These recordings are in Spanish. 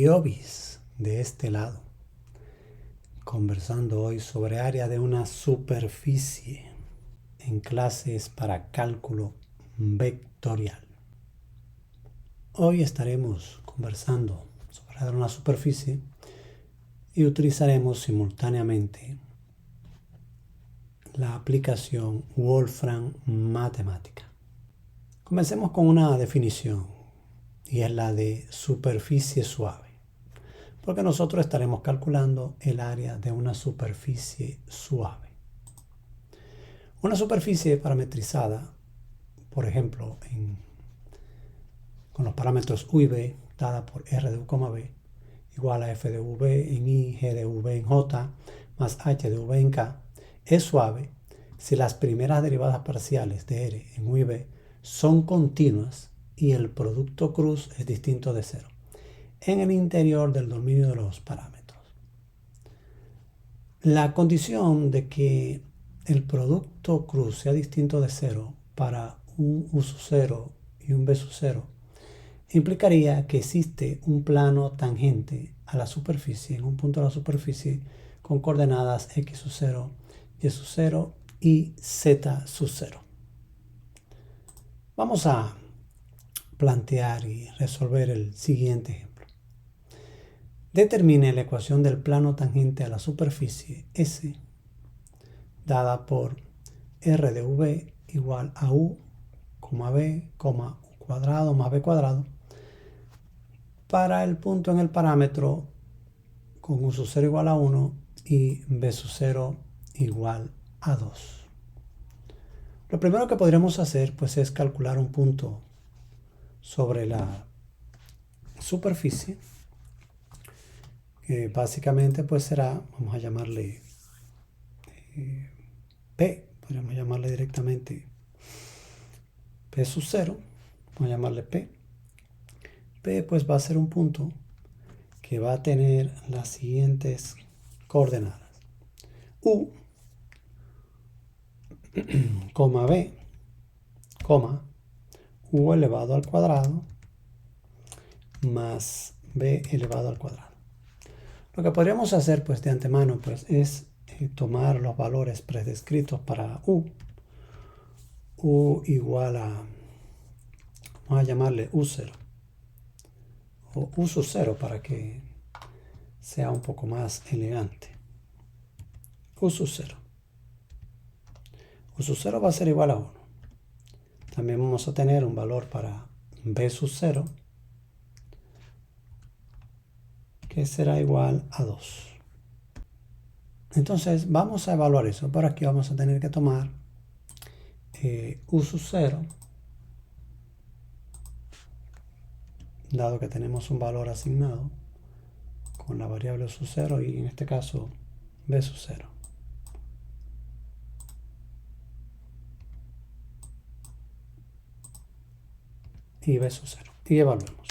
Llovis de este lado, conversando hoy sobre área de una superficie en clases para cálculo vectorial. Hoy estaremos conversando sobre área de una superficie y utilizaremos simultáneamente la aplicación Wolfram Matemática. Comencemos con una definición y es la de superficie suave, porque nosotros estaremos calculando el área de una superficie suave. Una superficie parametrizada, por ejemplo, con los parámetros u y b, dada por r de u, b, igual a f de v en i, g de v en j, más h de v en k, es suave si las primeras derivadas parciales de r en u y b son continuas y el producto cruz es distinto de cero en el interior del dominio de los parámetros. La condición de que el producto cruz sea distinto de cero para un u sub 0 y un b sub 0 implicaría que existe un plano tangente a la superficie en un punto de la superficie con coordenadas x sub 0, y sub 0 y z sub 0. Vamos a plantear y resolver el siguiente ejemplo. Determine la ecuación del plano tangente a la superficie S dada por r de v igual a u, b, u cuadrado más b cuadrado para el punto en el parámetro con u sub 0 igual a 1 y b sub 0 igual a 2. Lo primero que podremos hacer pues es calcular un punto sobre la superficie, que básicamente pues será, vamos a llamarle P, podríamos llamarle directamente P sub 0, vamos a llamarle P. P pues va a ser un punto que va a tener las siguientes coordenadas: U, B, U elevado al cuadrado más B elevado al cuadrado. Lo que podríamos hacer pues de antemano pues es tomar los valores predescritos para U igual a, vamos a llamarle U0 o U sub 0 para que sea un poco más elegante. U sub 0. U sub 0 va a ser igual a 1. También vamos a tener un valor para B sub 0 que será igual a 2. Entonces vamos a evaluar eso. Por aquí vamos a tener que tomar U sub 0, dado que tenemos un valor asignado con la variable U sub 0 y en este caso B sub 0. Y B sub 0. Y evaluemos.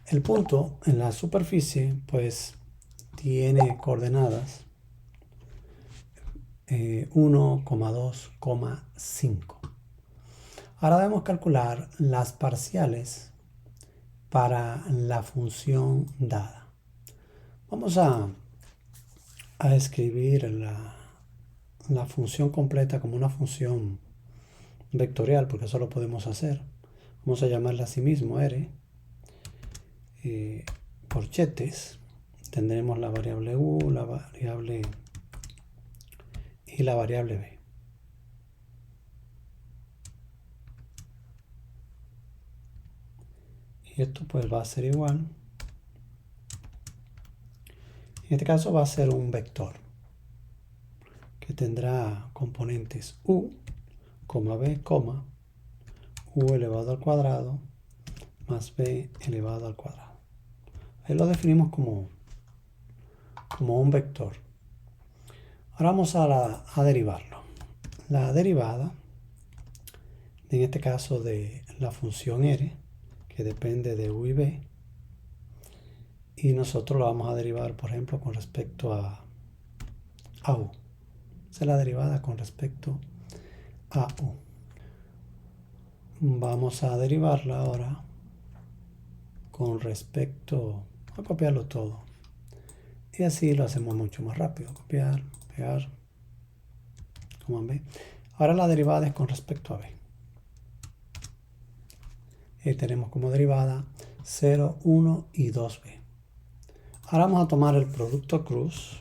El punto en la superficie pues tiene coordenadas 1, 2, 5. Ahora debemos calcular las parciales para la función dada. Vamos a escribir la función completa como una función vectorial, porque eso lo podemos hacer. Vamos a llamarla así mismo R. Corchetes. Tendremos la variable U, la variable y la variable B. Y esto pues va a ser igual. En este caso va a ser un vector que tendrá componentes U, B, U elevado al cuadrado más B elevado al cuadrado. Ahí lo definimos como un vector. Ahora vamos a derivarlo. La derivada, en este caso de la función R, que depende de U y B, y nosotros lo vamos a derivar, por ejemplo, con respecto a U. Esa es la derivada con respecto a U. Vamos a derivarla ahora con respecto a copiarlo todo. Y así lo hacemos mucho más rápido. Copiar, pegar, como ven. Ahora la derivada es con respecto a b. Y tenemos como derivada 0, 1 y 2b. Ahora vamos a tomar el producto cruz,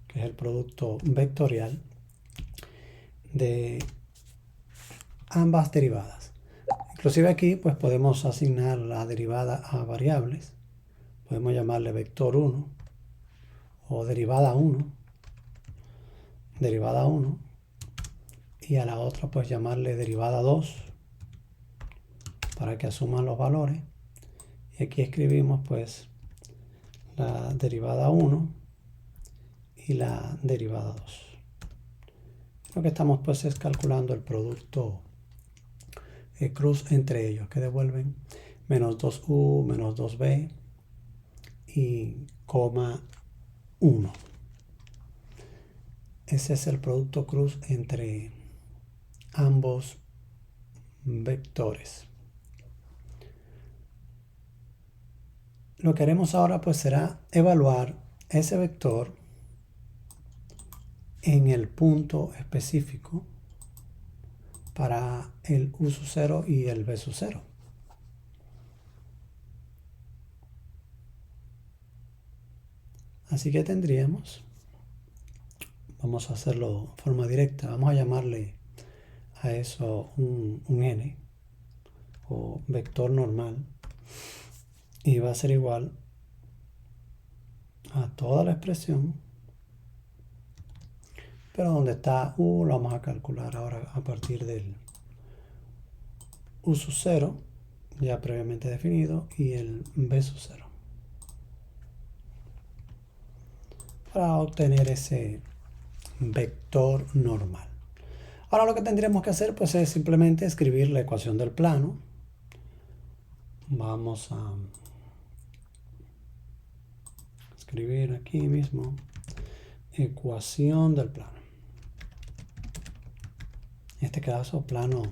que es el producto vectorial de ambas derivadas. Inclusive aquí pues podemos asignar la derivada a variables. Podemos llamarle vector 1 o derivada 1, y a la otra pues llamarle derivada 2 para que asuman los valores. Y aquí escribimos pues la derivada 1 y la derivada 2. Lo que estamos pues es calculando el producto cruz entre ellos, que devuelven menos 2u menos 2b y coma 1. Ese es el producto cruz entre ambos vectores. Lo que haremos ahora pues será evaluar ese vector en el punto específico para el u sub 0 y el b sub 0. Así que tendríamos, vamos a hacerlo de forma directa, vamos a llamarle a eso un n o vector normal, y va a ser igual a toda la expresión, pero donde está u lo vamos a calcular ahora a partir del u sub 0 ya previamente definido y el b sub 0 para obtener ese vector normal. Ahora lo que tendríamos que hacer pues es simplemente escribir la ecuación del plano. Vamos a escribir aquí mismo ecuación del plano. En este caso, plano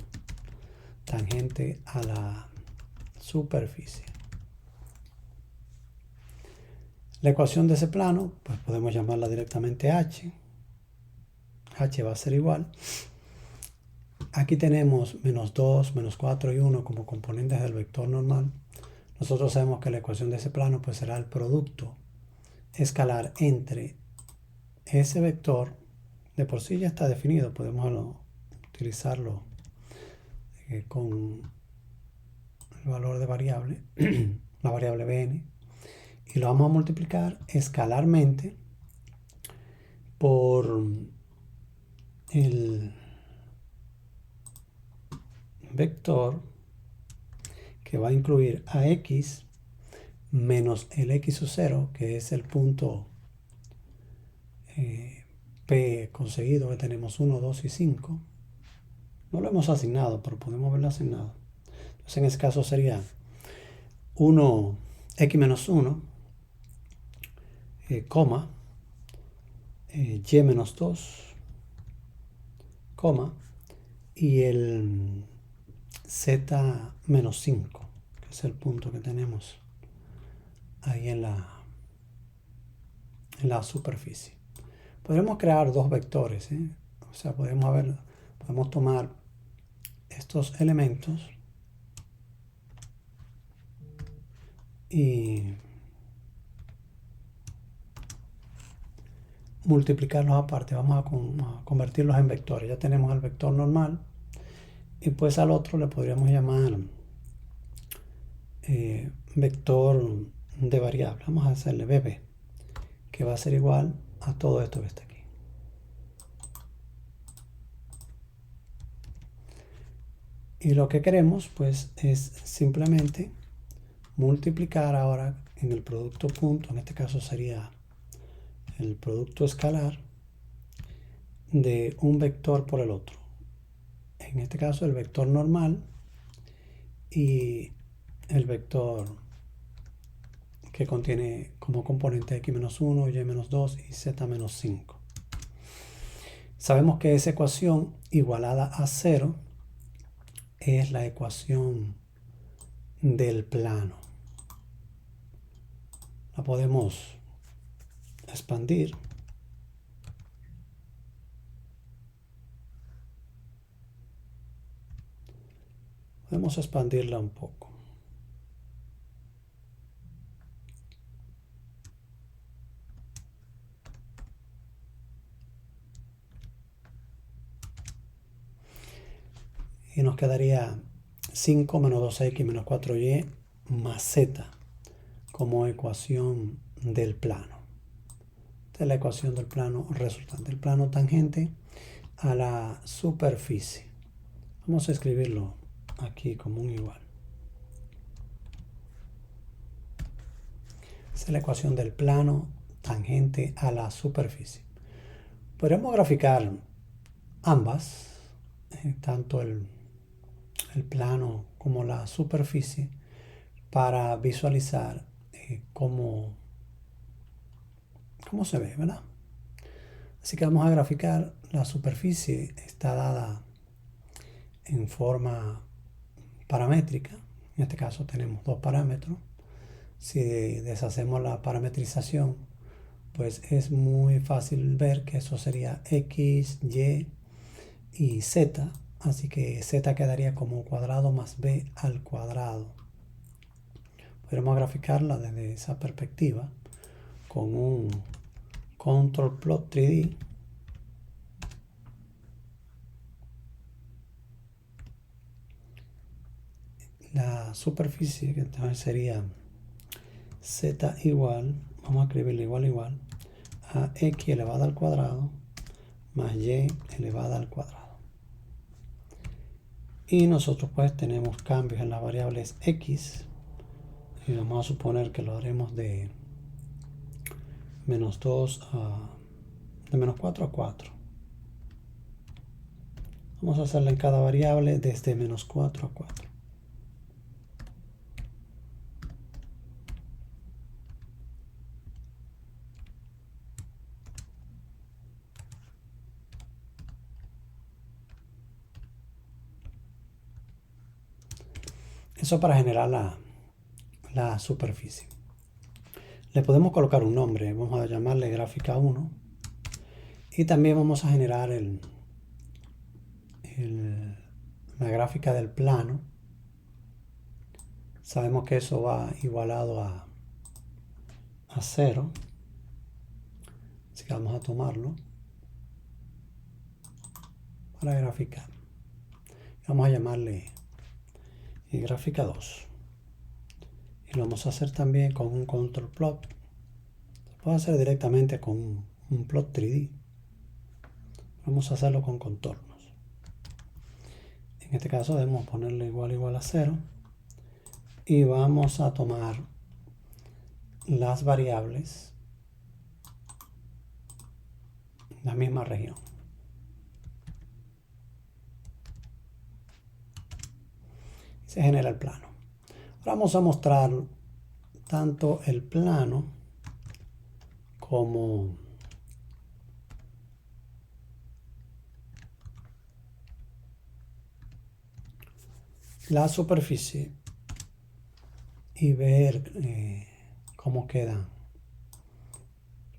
tangente a la superficie. La ecuación de ese plano, pues podemos llamarla directamente h. h va a ser igual. Aquí tenemos menos 2, menos 4 y 1 como componentes del vector normal. Nosotros sabemos que la ecuación de ese plano pues será el producto escalar entre ese vector. De por sí ya está definido, podemos utilizarlo con el valor de variable, la variable bn, y lo vamos a multiplicar escalarmente por el vector que va a incluir a x menos el x sub 0, que es el punto P conseguido, que tenemos 1, 2 y 5. No lo hemos asignado, pero podemos verlo asignado. Entonces en ese caso sería 1, x menos 1, coma, y menos 2, coma, y el z menos 5, que es el punto que tenemos ahí en la superficie. Podemos crear dos vectores, o sea, podemos tomar estos elementos y multiplicarlos aparte. Vamos a convertirlos en vectores. Ya tenemos el vector normal y pues al otro le podríamos llamar vector de variable. Vamos a hacerle bb, que va a ser igual a todo esto que está aquí. Y lo que queremos pues es simplemente multiplicar ahora en el producto punto, en este caso sería el producto escalar de un vector por el otro. En este caso el vector normal y el vector que contiene como componente x menos 1, y menos 2 y z menos 5. Sabemos que esa ecuación igualada a 0 es la ecuación del plano. la podemos expandir. Podemos expandirla un poco. Y nos quedaría 5 menos 2x menos 4y más z como ecuación del plano. Esta es la ecuación del plano resultante. El plano tangente a la superficie. Vamos a escribirlo aquí como un igual. Esa es la ecuación del plano tangente a la superficie. Podríamos graficar ambas, tanto el plano como la superficie, para visualizar cómo se ve, ¿verdad? Así que vamos a graficar. La superficie está dada en forma paramétrica. En este caso tenemos dos parámetros. Si deshacemos la parametrización, pues es muy fácil ver que eso sería x, y y z. Así que z quedaría como cuadrado más b al cuadrado. Podemos graficarla desde esa perspectiva con un control plot 3D. La superficie, que entonces sería z igual, vamos a escribirle igual a x elevado al cuadrado más y elevada al cuadrado. Y nosotros pues tenemos cambios en las variables x, y vamos a suponer que lo haremos de menos 2 de menos 4 a 4. Vamos a hacerla en cada variable desde menos 4 a 4. Eso para generar la superficie. Le podemos colocar un nombre, vamos a llamarle gráfica 1. Y también vamos a generar la gráfica del plano. Sabemos que eso va igualado a 0. Así que vamos a tomarlo para graficar. Vamos a llamarle gráfica 2. Y lo vamos a hacer también con un control plot. Se puede hacer directamente con un plot 3D. Vamos a hacerlo con contornos. En este caso debemos ponerle igual a 0. Y vamos a tomar las variables en la misma región. Se genera el plano. Ahora vamos a mostrar tanto el plano como la superficie y ver cómo quedan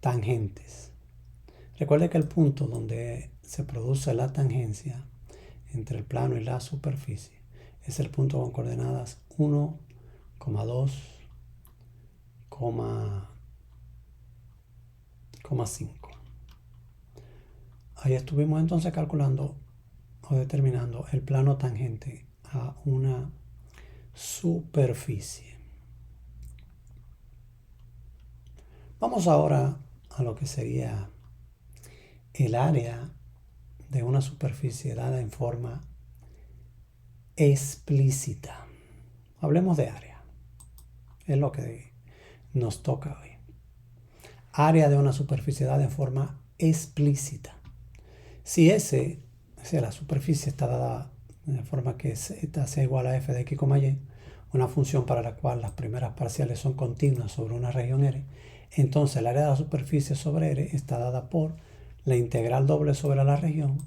tangentes. Recuerde que el punto donde se produce la tangencia entre el plano y la superficie es el punto con coordenadas 1, 2, 5. Ahí estuvimos entonces calculando o determinando el plano tangente a una superficie. Vamos ahora a lo que sería el área de una superficie dada en forma explícita. Hablemos de área. Es lo que nos toca hoy. Área de una superficie dada en forma explícita. Si la superficie está dada de forma que z sea igual a f de x, y, una función para la cual las primeras parciales son continuas sobre una región R, entonces el área de la superficie sobre R está dada por la integral doble sobre la región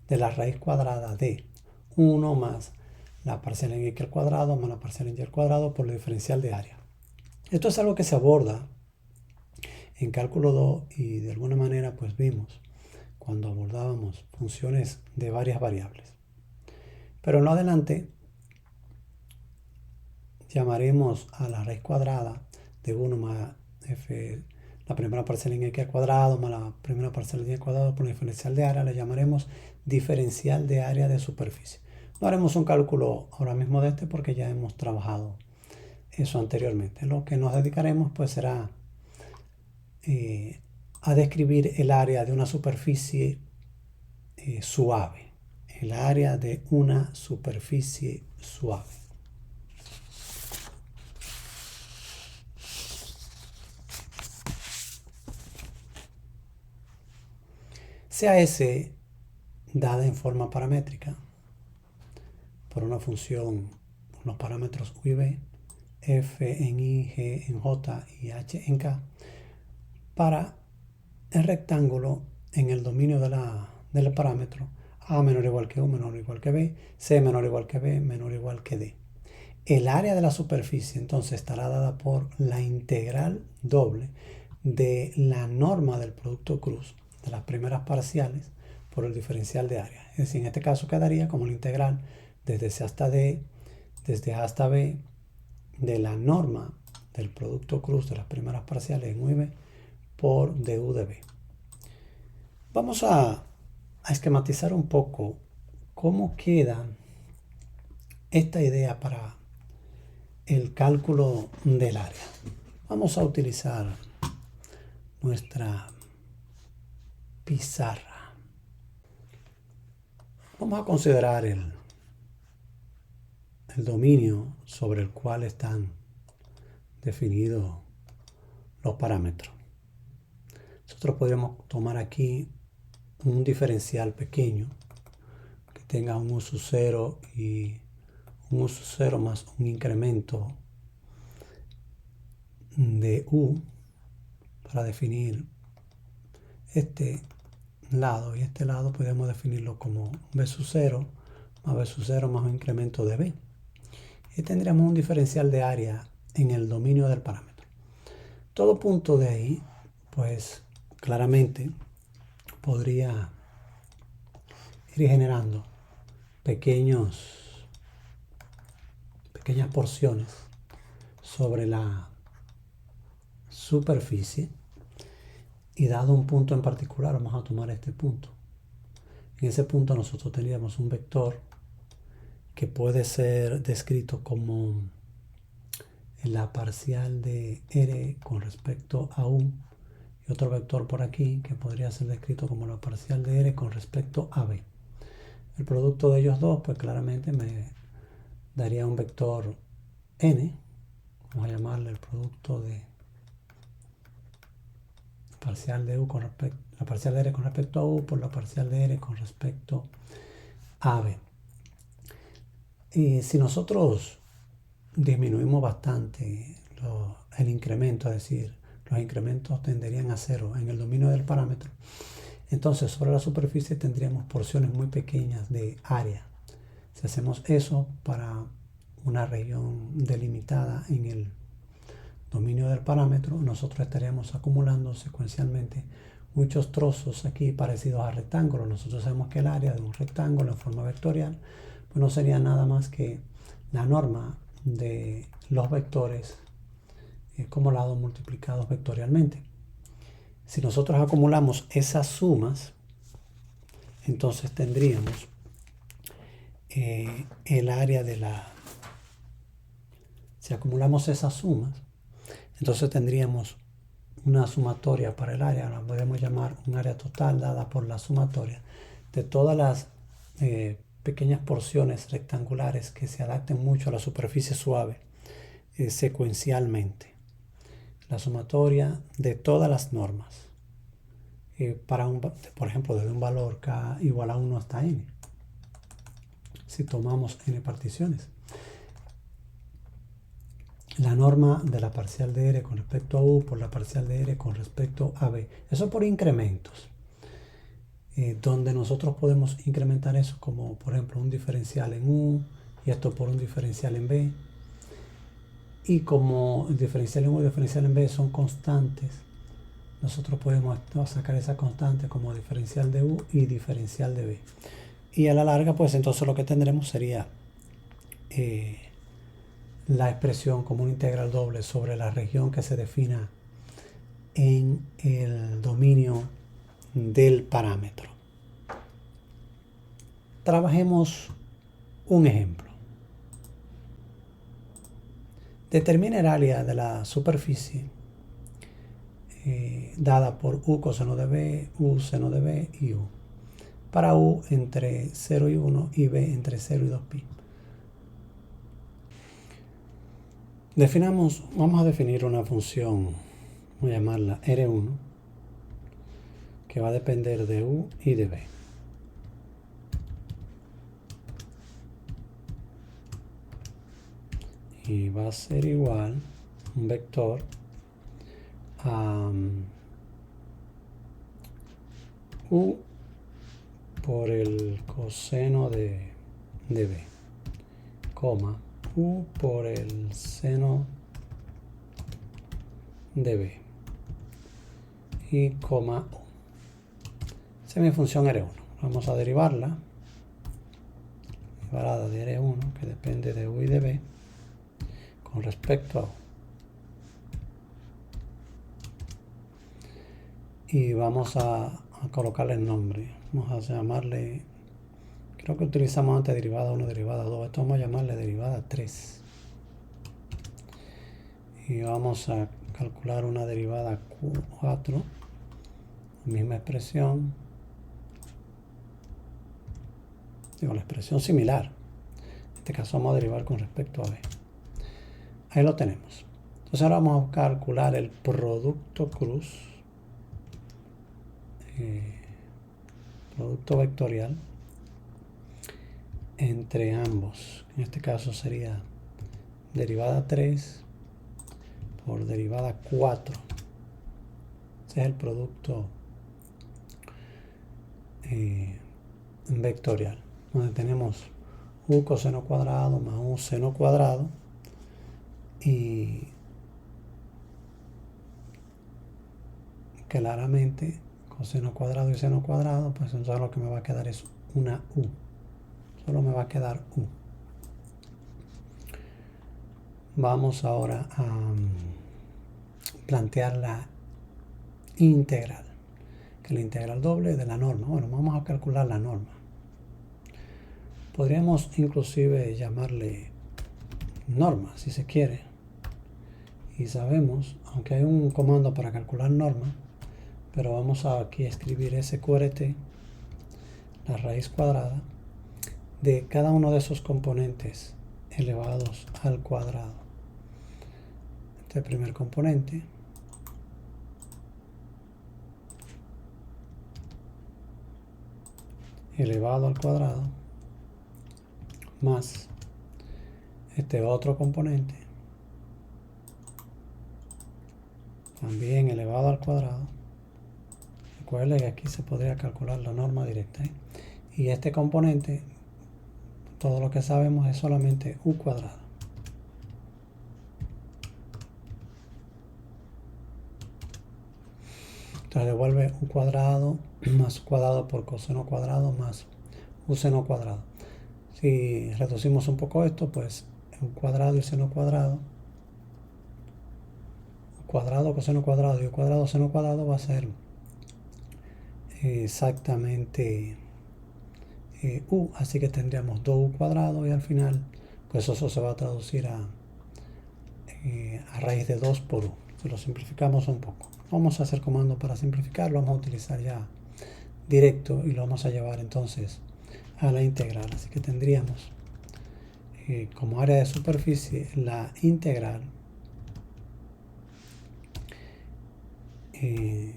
de la raíz cuadrada de 1 más la parcial en x al cuadrado más la parcial en y al cuadrado por el diferencial de área. Esto es algo que se aborda en cálculo 2 y de alguna manera pues vimos cuando abordábamos funciones de varias variables. Pero en lo adelante llamaremos a la raíz cuadrada de 1 más f, la primera parcela en x al cuadrado más la primera parcela en y al cuadrado por el diferencial de área, le llamaremos diferencial de área de superficie. No haremos un cálculo ahora mismo de este porque ya hemos trabajado eso anteriormente. Lo que nos dedicaremos pues será a describir el área de una superficie suave, el área de una superficie suave. Sea S dada en forma paramétrica por una función, unos parámetros u y b, f en y, g en j y h en k, para el rectángulo en el dominio del parámetro a menor o igual que u, menor o igual que b, c menor o igual que b, menor o igual que d. El área de la superficie entonces estará dada por la integral doble de la norma del producto cruz de las primeras parciales por el diferencial de área. Es decir, en este caso quedaría como la integral desde C hasta D, desde A hasta B, de la norma del producto cruz de las primeras parciales en U y B por du de B. Vamos a esquematizar un poco cómo queda esta idea para el cálculo del área. Vamos a utilizar nuestra pizarra. Vamos a considerar el dominio sobre el cual están definidos los parámetros. Nosotros podríamos tomar aquí un diferencial pequeño que tenga un u sub 0 y un u sub 0 más un incremento de u para definir este lado, y este lado podemos definirlo como b sub 0 más b sub 0 más un incremento de b, y tendríamos un diferencial de área en el dominio del parámetro. Todo punto de ahí pues claramente podría ir generando pequeñas porciones sobre la superficie, y dado un punto en particular, vamos a tomar este punto. En ese punto nosotros tendríamos un vector que puede ser descrito como la parcial de R con respecto a U, y otro vector por aquí que podría ser descrito como la parcial de R con respecto a B. El producto de ellos dos pues claramente me daría un vector N. Vamos a llamarle el producto de parcial de U con respecto, la parcial de R con respecto a U por la parcial de R con respecto a B. Y si nosotros disminuimos bastante el incremento, es decir, los incrementos tenderían a cero en el dominio del parámetro, entonces sobre la superficie tendríamos porciones muy pequeñas de área. Si hacemos eso para una región delimitada en el dominio del parámetro, nosotros estaríamos acumulando secuencialmente muchos trozos aquí parecidos a rectángulos. Nosotros sabemos que el área de un rectángulo en forma vectorial pues no sería nada más que la norma de los vectores como lados multiplicados vectorialmente. Si nosotros acumulamos esas sumas, entonces tendríamos el área de la... Si acumulamos esas sumas, entonces tendríamos una sumatoria para el área, la podemos llamar un área total dada por la sumatoria de todas las pequeñas porciones rectangulares que se adapten mucho a la superficie suave secuencialmente. La sumatoria de todas las normas para por ejemplo, desde un valor k igual a 1 hasta n, si tomamos n particiones. La norma de la parcial de R con respecto a U por la parcial de R con respecto a B. Eso por incrementos. Donde nosotros podemos incrementar eso como por ejemplo un diferencial en U y esto por un diferencial en B. Y como el diferencial en U y el diferencial en B son constantes, nosotros podemos sacar esa constante como diferencial de u y diferencial de b. Y a la larga, pues entonces lo que tendremos sería la expresión como una integral doble sobre la región que se defina en el dominio del parámetro. Trabajemos un ejemplo. Determina el área de la superficie dada por u coseno de b, u seno de b y u. Para u entre 0 y 1 y b entre 0 y 2pi. Vamos a definir una función, voy a llamarla R1, que va a depender de u y de b. Y va a ser igual un vector a u por el coseno de b, coma, u por el seno de b y coma u. Esa es mi función R1. Vamos a derivarla, derivada de R1, que depende de u y de b, con respecto a u. Y vamos a colocarle el nombre. Vamos a llamarle, creo que utilizamos antes derivada 1, derivada 2. Esto vamos a llamarle derivada 3. Y vamos a calcular una derivada 4, misma expresión, la expresión similar. En este caso vamos a derivar con respecto a b. Ahí lo tenemos. Entonces ahora vamos a calcular el producto cruz, producto vectorial entre ambos. En este caso sería derivada 3 por derivada 4. Ese es el producto vectorial, donde tenemos u coseno cuadrado más u seno cuadrado, y claramente coseno cuadrado y seno cuadrado, pues entonces lo que me va a quedar es una u. Solo me va a quedar u. Vamos ahora a plantear la integral, que es la integral doble de la norma. Bueno, vamos a calcular la norma. Podríamos inclusive llamarle norma, si se quiere. Y sabemos, aunque hay un comando para calcular norma, pero vamos a aquí a escribir SQRT, la raíz cuadrada, de cada uno de esos componentes elevados al cuadrado. Este primer componente, elevado al cuadrado, más este otro componente, también elevado al cuadrado. Recuerden que aquí se podría calcular la norma directa, y este componente, todo lo que sabemos es solamente u cuadrado. Entonces devuelve u cuadrado más cuadrado por coseno cuadrado más u seno cuadrado. Si reducimos un poco esto, pues u cuadrado y seno cuadrado, u cuadrado coseno cuadrado y u cuadrado seno cuadrado va a ser exactamente u, así que tendríamos 2u cuadrado, y al final pues eso se va a traducir a raíz de 2 por u. Si lo simplificamos un poco, vamos a hacer comando para simplificarlo, vamos a utilizar ya directo y lo vamos a llevar entonces a la integral. Así que tendríamos como área de superficie la integral, en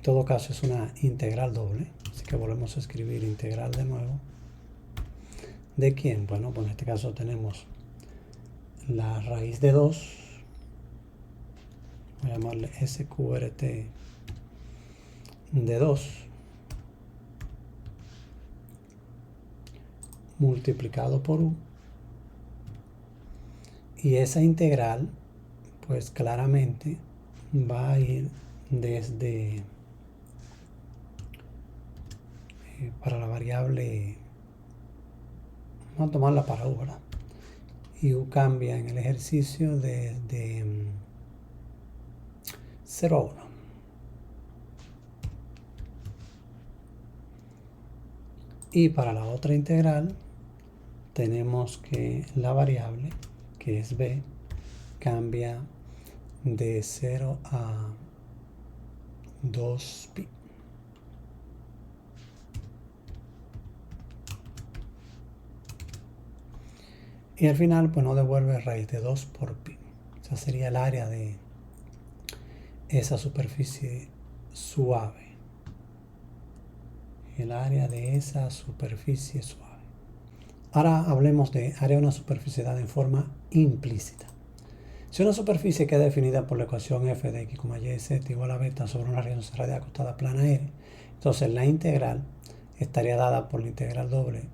todo caso es una integral doble, así que volvemos a escribir integral de nuevo. ¿De quién? Bueno, pues en este caso tenemos la raíz de 2, voy a llamarle SQRT de 2, multiplicado por u, y esa integral pues claramente va a ir desde para la variable, vamos a tomarla para U, ¿verdad? Y U cambia en el ejercicio desde 0 a 1. Y para la otra integral tenemos que la variable, que es b, cambia de 0 a 2pi. Y al final pues nos devuelve raíz de 2 por pi. O sea, sería el área de esa superficie suave. El área de esa superficie suave. Ahora hablemos de área de una superficie dada en forma implícita. Si una superficie queda definida por la ecuación f de x, y, z igual a beta sobre una región cerrada acostada plana R, entonces la integral estaría dada por la integral doble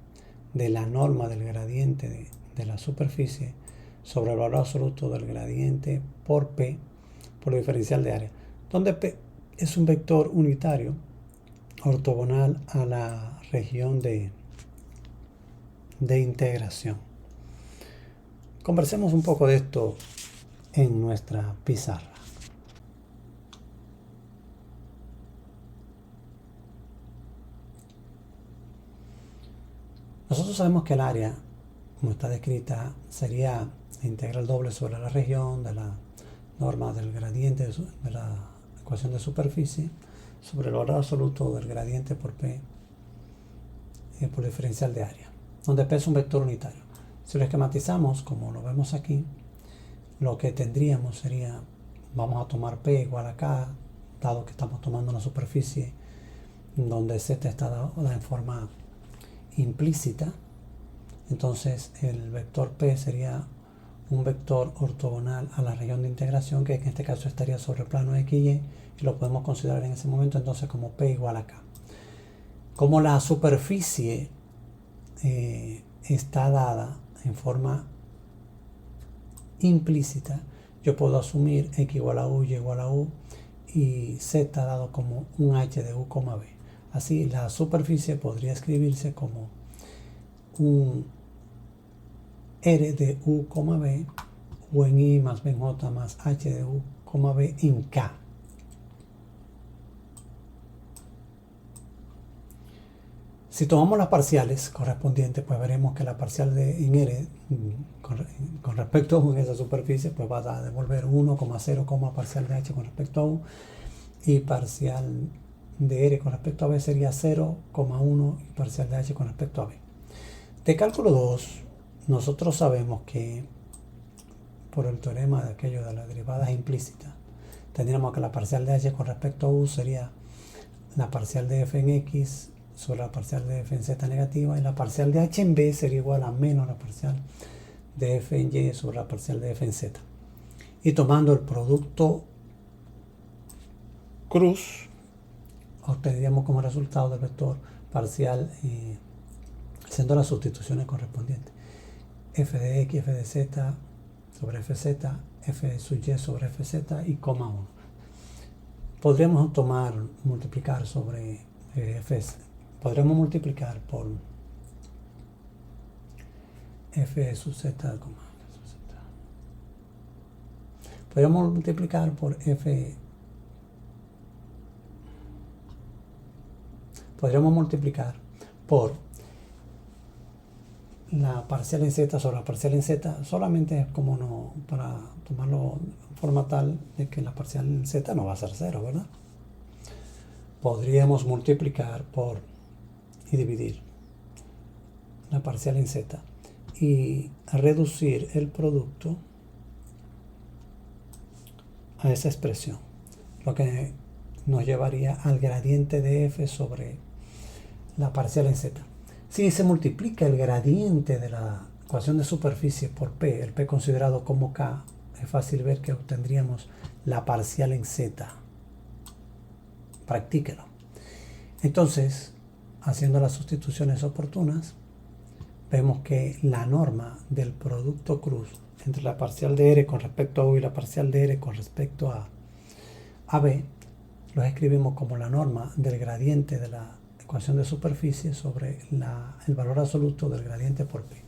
de la norma del gradiente de la superficie sobre el valor absoluto del gradiente por P por el diferencial de área, donde P es un vector unitario ortogonal a la región de integración. Conversemos un poco de esto en nuestra pizarra. Nosotros sabemos que el área, como está descrita, sería la integral doble sobre la región de la norma del gradiente de la ecuación de superficie sobre el valor absoluto del gradiente por P por diferencial de área, donde P es un vector unitario. Si lo esquematizamos, como lo vemos aquí, lo que tendríamos sería, vamos a tomar P igual a K, dado que estamos tomando una superficie donde Z está dada en forma implícita. Entonces el vector P sería un vector ortogonal a la región de integración, que en este caso estaría sobre el plano XY, y lo podemos considerar en ese momento entonces como P igual a K. Como la superficie está dada en forma implícita, yo puedo asumir x igual a u, y igual a u, y z dado como un h de u, b. Así la superficie podría escribirse como un r de u, b, o en i más b en j más h de u, b en k. Si tomamos las parciales correspondientes, pues veremos que la parcial en R con respecto a U en esa superficie, pues va a devolver 1,0, parcial de H con respecto a U, y parcial de R con respecto a B sería 0,1 y parcial de H con respecto a B. De cálculo 2, nosotros sabemos que por el teorema de aquello de las derivadas implícitas, tendríamos que la parcial de H con respecto a U sería la parcial de f en X sobre la parcial de f en z negativa, y la parcial de h en b sería igual a menos la parcial de f en y sobre la parcial de f en z. Y tomando el producto cruz, obtendríamos como resultado del vector parcial, haciendo las sustituciones correspondientes, f de x, f de z sobre fz, f sub y sobre fz y coma 1. Podríamos multiplicar sobre podremos multiplicar por f sub z, podríamos multiplicar por podríamos multiplicar por la parcial en z sobre la parcial en z, solamente como no, para tomarlo de forma tal de que la parcial en z no va a ser 0, ¿verdad? Podríamos multiplicar por y dividir la parcial en z y reducir el producto a esa expresión, lo que nos llevaría al gradiente de f sobre la parcial en z. Si se multiplica el gradiente de la ecuación de superficie por P, el P considerado como K, es fácil ver que obtendríamos la parcial en z. Practíquelo. Entonces, haciendo las sustituciones oportunas, vemos que la norma del producto cruz entre la parcial de R con respecto a U y la parcial de R con respecto a B los escribimos como la norma del gradiente de la ecuación de superficie sobre el valor absoluto del gradiente por P.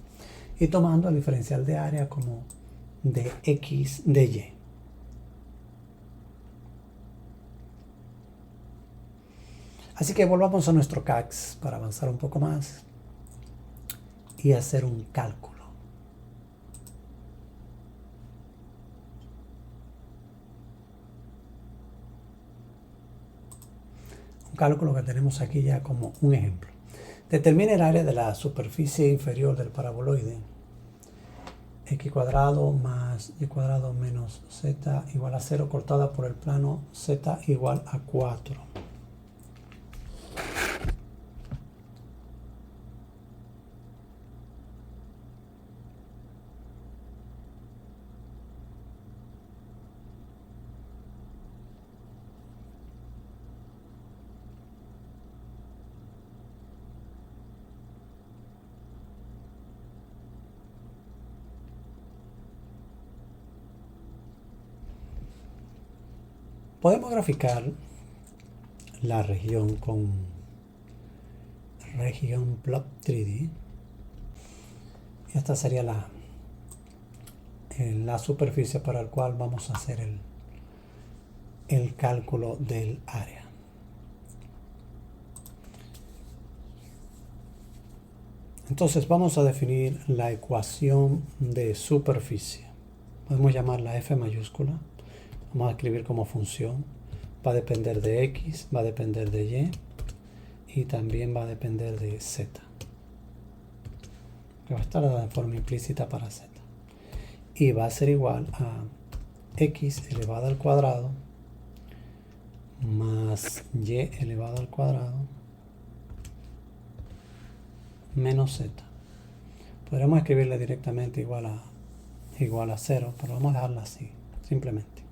Y tomando el diferencial de área como de X de Y. Así que volvamos a nuestro CAX para avanzar un poco más y hacer un cálculo. Un cálculo que tenemos aquí ya como un ejemplo. Determina el área de la superficie inferior del paraboloide. X cuadrado más Y cuadrado menos Z igual a 0 cortada por el plano Z igual a 4. Podemos graficar la región con región plot 3D. Esta sería la superficie para la cual vamos a hacer el cálculo del área. Entonces vamos a definir la ecuación de superficie. Podemos llamarla F mayúscula. Vamos a escribir como función. Va a depender de X, va a depender de Y y también va a depender de Z. Que va a estar de forma implícita para Z. Y va a ser igual a X elevado al cuadrado más Y elevado al cuadrado menos Z. Podríamos escribirle directamente igual a 0, pero vamos a dejarla así, simplemente,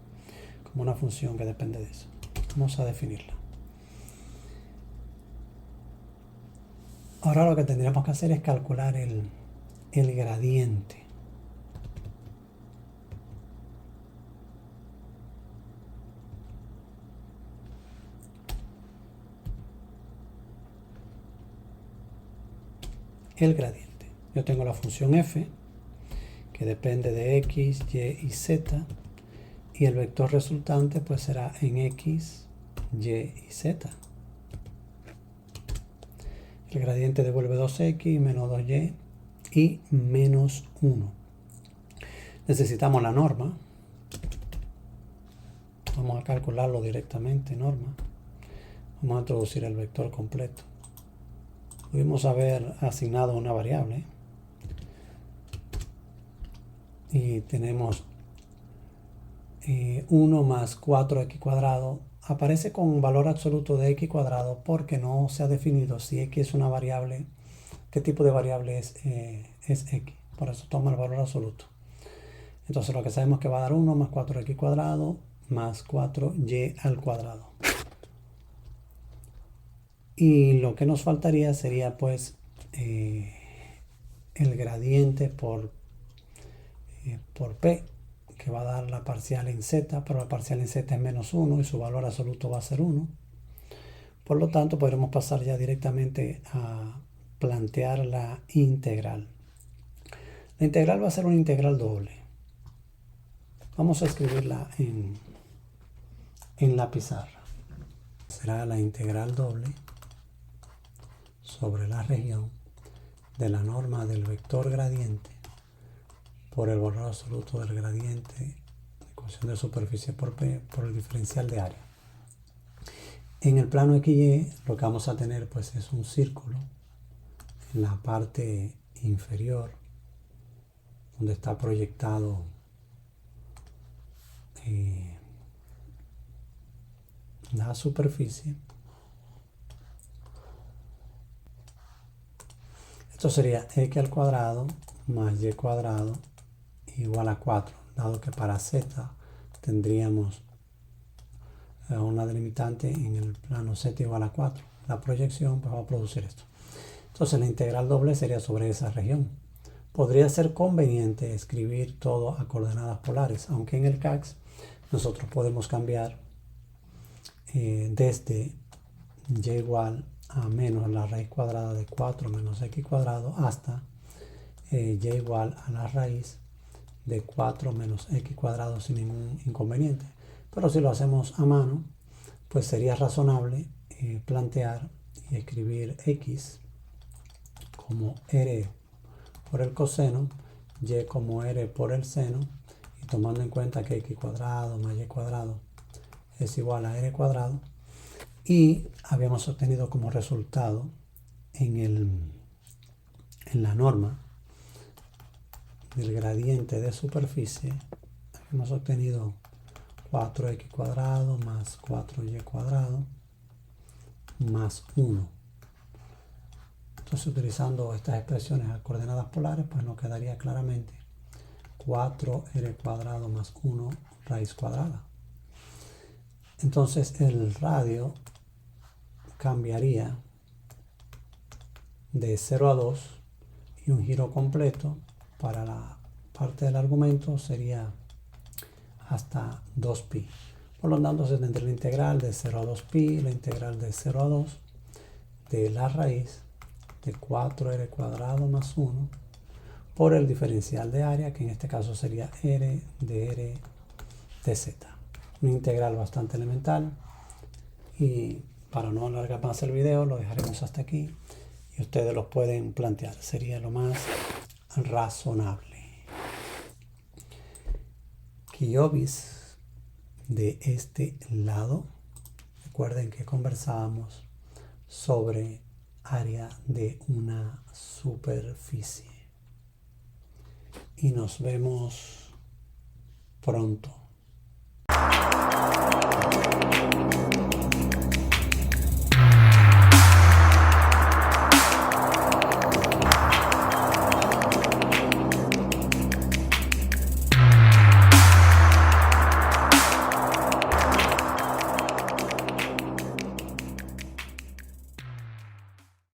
como una función que depende de eso. Vamos a definirla. Ahora lo que tendríamos que hacer es calcular el gradiente. El gradiente. Yo tengo la función f, que depende de x, y y z, y el vector resultante pues será en x, y y z. El gradiente devuelve 2x menos 2y y menos 1. Necesitamos la norma. Vamos a calcularlo directamente, norma. Vamos a introducir el vector completo. Pudimos haber asignado una variable y tenemos 1 más 4x cuadrado. Aparece con un valor absoluto de x cuadrado porque no se ha definido si x es una variable, qué tipo de variable es x. Por eso toma el valor absoluto. Entonces lo que sabemos es que va a dar 1 más 4x cuadrado más 4y al cuadrado. Y lo que nos faltaría sería pues el gradiente por P, que va a dar la parcial en Z, pero la parcial en Z es menos 1 y su valor absoluto va a ser 1. Por lo tanto, podremos pasar ya directamente a plantear la integral. La integral va a ser una integral doble. Vamos a escribirla en la pizarra. Será la integral doble sobre la región de la norma del vector gradiente por el valor absoluto del gradiente de ecuación de superficie por P por el diferencial de área. En el plano XY lo que vamos a tener pues es un círculo en la parte inferior donde está proyectado la superficie. Esto sería x al cuadrado más y cuadrado igual a 4, dado que para z tendríamos una delimitante en el plano z igual a 4. La proyección pues va a producir esto. Entonces la integral doble sería sobre esa región. Podría ser conveniente escribir todo a coordenadas polares, aunque en el CAX nosotros podemos cambiar desde y igual a menos la raíz cuadrada de 4 menos x cuadrado hasta y igual a la raíz de 4 menos x cuadrado sin ningún inconveniente. Pero si lo hacemos a mano, pues sería razonable plantear y escribir x como r por el coseno, y como r por el seno, y tomando en cuenta que x cuadrado más y cuadrado es igual a r cuadrado, y habíamos obtenido como resultado en la norma del gradiente de superficie, hemos obtenido 4x cuadrado más 4y cuadrado más 1. Entonces, utilizando estas expresiones a coordenadas polares, pues nos quedaría claramente 4r cuadrado más 1 raíz cuadrada. Entonces, el radio cambiaría de 0 a 2 y un giro completo para la parte del argumento sería hasta 2pi. Por lo tanto, se tendría la integral de 0 a 2pi, la integral de 0 a 2 de la raíz de 4r cuadrado más 1 por el diferencial de área, que en este caso sería r de z. Una integral bastante elemental, y para no alargar más el video lo dejaremos hasta aquí y ustedes lo pueden plantear. Sería lo más razonable. Quiobis de este lado. Recuerden que conversábamos sobre área de una superficie. Y nos vemos pronto.